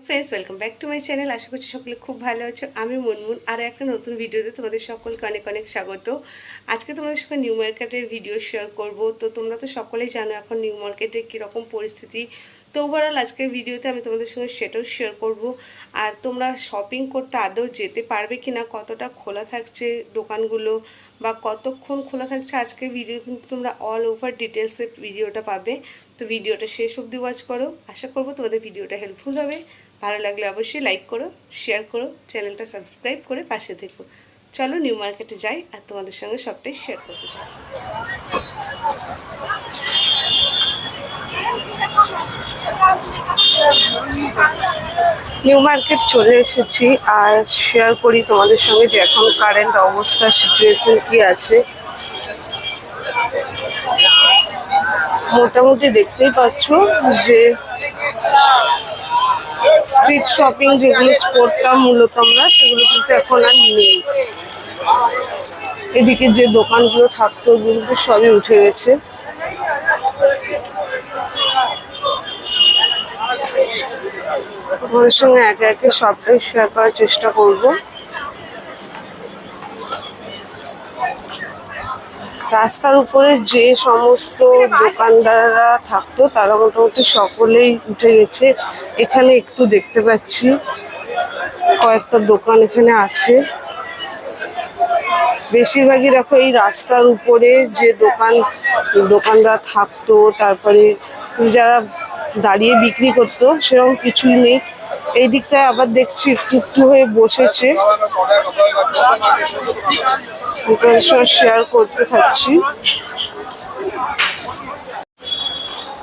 Friends, welcome back to my channel. আশা করছি সকলে খুব ভালো আছো। আমি মুনমুন, আর একটা নতুন ভিডিওতে তোমাদের সকলকে অনেক অনেক স্বাগত। আজকে তোমাদের সঙ্গে নিউ মার্কেটের ভিডিও শেয়ার করব। তো তোমরা তো সকলেই জানো এখন নিউ মার্কেটে কীরকম পরিস্থিতি। তো ওভারঅল আজকের ভিডিওতে আমি তোমাদের সঙ্গে সেটাও শেয়ার করব। আর তোমরা শপিং করতে আদৌ যেতে পারবে কি না, কতটা খোলা থাকছে দোকানগুলো বা কতক্ষণ খোলা থাকছে, আজকের ভিডিও কিন্তু তোমরা অল ওভার ডিটেলসে ভিডিওটা পাবে। তো ভিডিওটা শেষ অবধি ওয়াচ করো। আশা করবো তোমাদের ভিডিওটা হেল্পফুল হবে। ভালো লাগলে অবশ্যই লাইক করো, শেয়ার করো, চ্যানেলটা সাবস্ক্রাইব করে পাশে থেকো। চলো নিউ মার্কেটে যাই আর তোমাদের সঙ্গে সবটাই শেয়ার করতে থাকি। নিউ মার্কেট চলে এসেছি আর শেয়ার করি তোমাদের সঙ্গে যে এখন কারেন্ট অবস্থা, সিচুয়েশন কি আছে। মোটামুটি দেখতেই পাচ্ছ যে স্ট্রিট শপিং যেগুলো করতাম মূলত আমরা, সেগুলো কিন্তু এখন আর নেই। এদিকে যে দোকানগুলো থাকতো কিন্তু সবই উঠে গেছে। তোমাদের সঙ্গে একে একে সবটাই শেয়ার করার চেষ্টা করব। রাস্তার উপরে যে সমস্ত দোকানদাররা থাকতো তারা মোটামুটি সকলেই উঠে গেছে। এখানে একটু দেখতে পাচ্ছি কয়েকটা দোকান এখানে আছে। বেশিরভাগই দেখো এই রাস্তার উপরে যে দোকানদার থাকতো, তারপরে যারা দাঁড়িয়ে বিক্রি করতো, সেরকম কিছুই নেই। এই দিকটায় আবার দেখছি একটু হয়ে বসেছে। শেয়ার করতে থাকছি।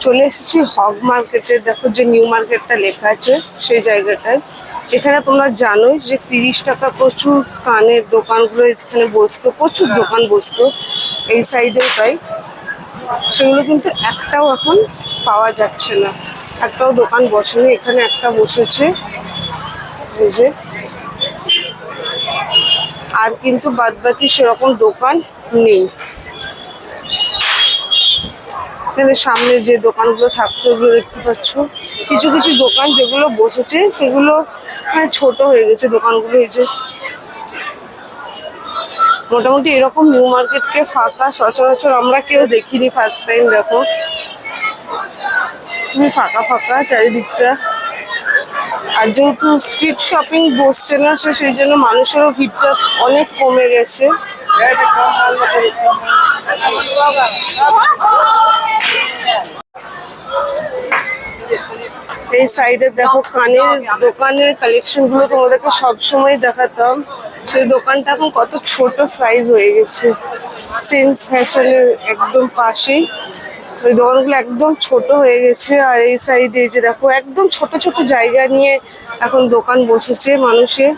চলে এসেছি হগ মার্কেটে। দেখো যে নিউ মার্কেটটা লেখা আছে সেই জায়গাটায়। এখানে তোমরা জানোই যে 30 টাকা প্রচুর কানের দোকানগুলো এখানে বসতো, প্রচুর দোকান বসতো এই সাইডেও তাই। সেগুলো কিন্তু একটাও এখন পাওয়া যাচ্ছে না, একটাও দোকান বসেনি। এখানে একটা বসেছে এই যে, আর কিন্তু বাদবাকি সেরকম দোকান নেই। এখানে সামনে যে দোকানগুলো থাকতো ওগুলো দেখতে পাচ্ছ। কিছু কিছু দোকান যেগুলো বসেছে সেগুলো ছোট হয়ে গেছে দোকানগুলো। এই যে মোটামুটি এরকম নিউ মার্কেটকে ফাঁকা সচরাচর আমরা কেউ দেখিনি, ফার্স্ট টাইম। দেখো তুমি ফাঁকা ফাঁকা চারিদিকটা। আর যেহেতু স্ট্রিট শপিং বসছে না, সেই জন্য মানুষেরও ভিড়টা অনেক কমে গেছে। এই সাইডে দেখো কানের দোকানের কালেকশন গুলো তোমাদেরকে সবসময় দেখাতাম। সেই দোকানটা এখন কত ছোট সাইজ হয়ে গেছে। সেন্স ফ্যাশনের একদম পাশেই ওই দোকানগুলো একদম ছোট হয়ে গেছে। আর এই সাইডে যে দেখো একদম ছোট ছোট জায়গা নিয়ে এখন দোকান বসেছে মানুষের।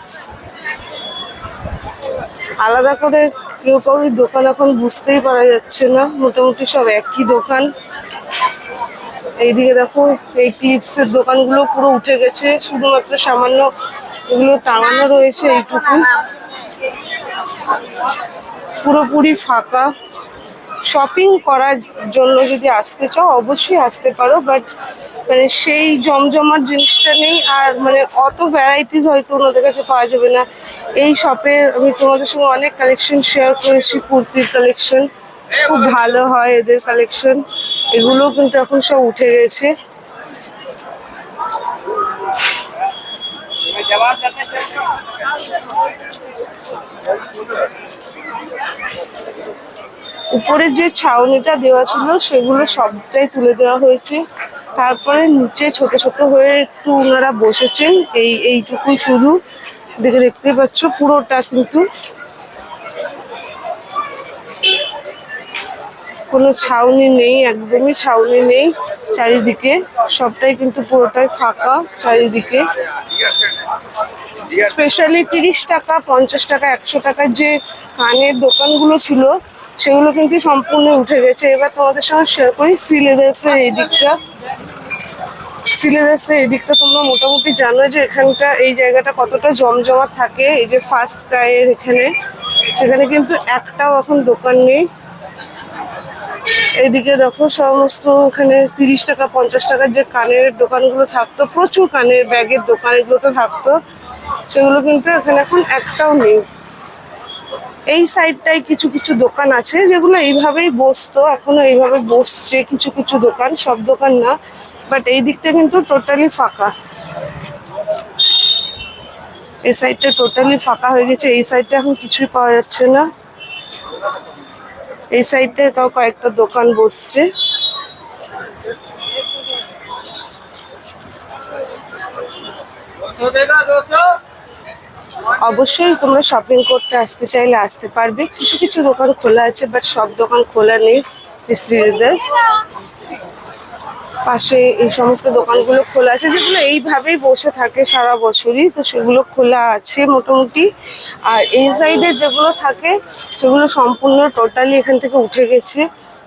আলাদা করে কেউ কাউরি দোকান এখন বুঝতেই পারা যাচ্ছে না, মোটামুটি সব একই দোকান। এইদিকে দেখো এই ক্লিপসের দোকানগুলো পুরো উঠে গেছে, শুধুমাত্র সামান্য এগুলো টাঙানো রয়েছে এইটুকু, পুরোপুরি ফাঁকা। শপিং করার জন্য যদি আসতে চাও অবশ্যই আসতে পারো, বাট মানে সেই জমজমার জিনিসটা নেই। আর মানে অত ভ্যারাইটিস হয়তো ওনাদের কাছে পাওয়া যাবে না। এই শপে আমি তোমাদের সঙ্গে অনেক কালেকশন শেয়ার করেছি, কুর্তির কালেকশন খুব ভালো হয় এদের কালেকশন। এগুলো কিন্তু এখন সব উঠে গেছে। উপরে যে ছাউনিটা দেওয়া ছিল সেগুলো সবটাই তুলে দেওয়া হয়েছে। তারপরে নিচে ছোট ছোট হয়ে একটু ওনারা বসেছেন, এইটুকুই শুধু। দেখতে পাচ্ছ পুরোটা কিন্তু কোনো ছাউনি নেই, একদমই ছাউনি নেই চারিদিকে। সবটাই কিন্তু পুরোটাই ফাঁকা চারিদিকে। স্পেশালি 30 টাকা, 50 টাকা, 100 টাকার যে কানের দোকানগুলো ছিল সেগুলো কিন্তু সম্পূর্ণ উঠে গেছে। এবার তোমাদের সঙ্গে শেয়ার করি সিলেদার্সের এই দিকটা। সিলেদার্সের এই দিকটা তোমরা মোটামুটি জানো যে এখানটা এই জায়গাটা কতটা জমজমাট থাকে। এই যে ফার্স্ট ক্রাইয়ের এখানে, সেখানে কিন্তু একটাও এখন দোকান নেই। এদিকে দেখো সমস্ত ওখানে 30 টাকা 50 টাকার যে কানের দোকানগুলো থাকতো, প্রচুর কানের ব্যাগের দোকান এগুলো তো থাকতো, সেগুলো কিন্তু এখানে এখন একটাও নেই। এই সাইডটায় কিছু কিছু দোকান আছে যেগুলো এইভাবেই বসতো, এখনো এইভাবে বসছে কিছু কিছু দোকান, সব দোকান না। বাট এই দিকটা কিন্তু টোটালি ফাঁকা, এই সাইডটা টোটালি ফাঁকা হয়ে গেছে। এই সাইডটা এখন কিছুই পাওয়া যাচ্ছে না। এই সাইডটায় তাও কয়েকটা দোকান বসছে। অবশ্যই তোমরা শপিং করতে আসতে চাইলে আসতে পারবে। কিছু কিছু দোকান খোলা আছে, বাট সব দোকান খোলা নেই। শ্রীলেদার্স পাশে এই সমস্ত দোকানগুলো খোলা আছে, যেগুলো এইভাবেই বসে থাকে সারা বছরই, তো সেগুলো খোলা আছে মোটামুটি। আর এই সাইডে যেগুলো থাকে সেগুলো সম্পূর্ণ টোটালি এখান থেকে উঠে গেছে।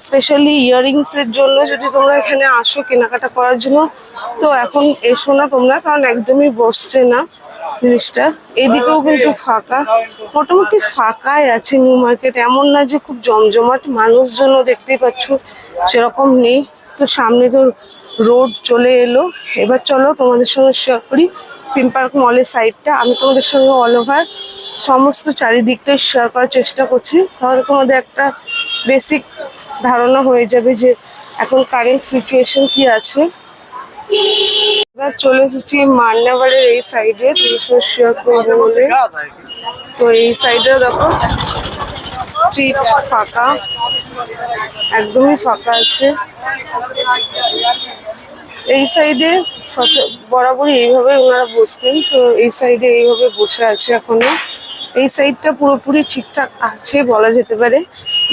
স্পেশালি ইয়াররিংসের জন্য যদি তোমরা এখানে আসো কেনাকাটা করার জন্য, তো এখন এসো না তোমরা, কারণ একদমই বসছে না জিনিসটা। এদিকেও কিন্তু ফাঁকা, মোটামুটি ফাঁকাই আছে নিউ মার্কেট, এমন না যে খুব জমজমাট। মানুষজনও দেখতেই পাচ্ছ সেরকম নেই। তো সামনে তো রোড চলে এলো। এবার চলো তোমাদের সঙ্গে শেয়ার করি সিম পার্ক মলের সাইডটা। আমি তোমাদের সঙ্গে অল ওভার সমস্ত চারিদিকটাই শেয়ার করার চেষ্টা করছি, তাহলে তোমাদের একটা বেসিক ধারণা হয়ে যাবে যে এখন কারেন্ট সিচুয়েশন কি আছে। এবার চলে এসেছি মান্নাবাড়ির এই সাইডে তোমাদের সঙ্গে শেয়ার করবো বলে। তো এই সাইডে দেখো স্ট্রিট ফাঁকা, একদমই ফাঁকা আছে। এই সাইডে বরাবরই এইভাবে ওনারা বসতেন, তো এই সাইডে এইভাবে বসে আছে এখনো। এই সাইডটা পুরোপুরি ঠিকঠাক আছে বলা যেতে পারে,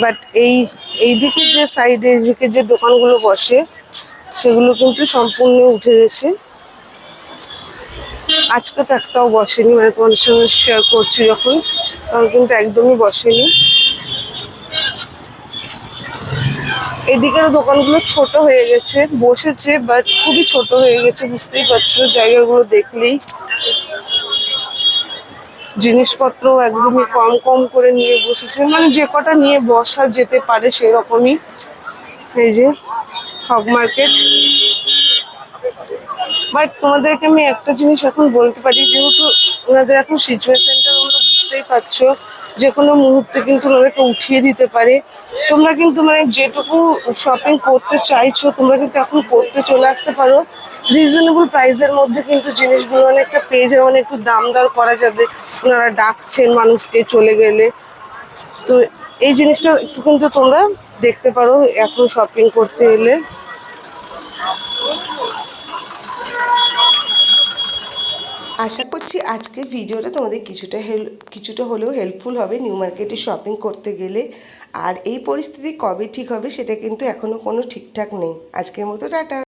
বাট এই দিকে যে সাইডে এদিকে যে দোকানগুলো বসে সেগুলো কিন্তু সম্পূর্ণ উঠে গেছে। আজকে তো একটাও বসেনি, মানে তোমাদের সঙ্গে শেয়ার করছি যখন, তখন কিন্তু একদমই বসেনি। এদিকের দোকানগুলো ছোট হয়ে গেছে, বসেছে বাট খুবই ছোট হয়ে গেছে, বুঝতেই পারছো জায়গাগুলো দেখলেই। জিনিসপত্র একদমই কম কম করে নিয়ে বসেছে, মানে যে কটা নিয়ে বসা যেতে পারে সেরকমই। এই যে হক মার্কেট। বাট তোমাদেরকে আমি একটা জিনিস এখন বলতে পারি, যেহেতু ওনাদের এখন সিচুয়েশনটা তোমরা বুঝতেই পারছো, যে কোনো মুহূর্তে কিন্তু ওনাদেরকে উঠিয়ে দিতে পারে। তোমরা কিন্তু মানে যেটুকু শপিং করতে চাইছো তোমরা কিন্তু এখন করতে চলে আসতে পারো। রিজনেবল প্রাইসের মধ্যে কিন্তু জিনিসগুলো অনেকটা পেয়ে যাবে, মানে একটু দাম দর করা যাবে। ওনারা ডাকছেন মানুষকে চলে গেলে, তো এই জিনিসটা একটু কিন্তু তোমরা দেখতে পারো এখন শপিং করতে এলে। আশা করছি আজকের ভিডিওটা তোমাদের কিছুটা হলেও হেল্পফুল হবে নিউ মার্কেটে শপিং করতে গেলে। আর এই পরিস্থিতি কবে ঠিক হবে সেটা কিন্তু এখনও কোনো ঠিকঠাক নেই। আজকের মতো টাটা।